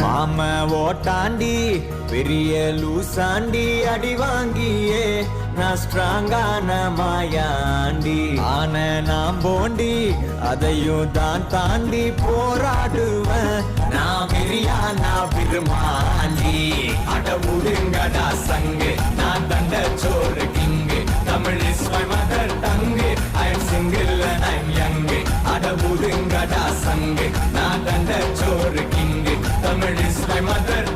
மாம ஓட்டாண்டி பெரிய லூசாண்டி அடி வாங்கியே நான் ஸ்ட்ராங்கான மாயாண்டி ஆன நான் போண்டி அதையும் தான் தாண்டி போராடுவேன் நான் பெரியா நான் பெருமாண்டி அட முடுங்கடா சங்கு நான் தண்ட சோறு king Tamil is my mother tongue I am single and I am young அட முடுங்கடா சங்கு நான் தண்ட சோறு king Tamil is my mother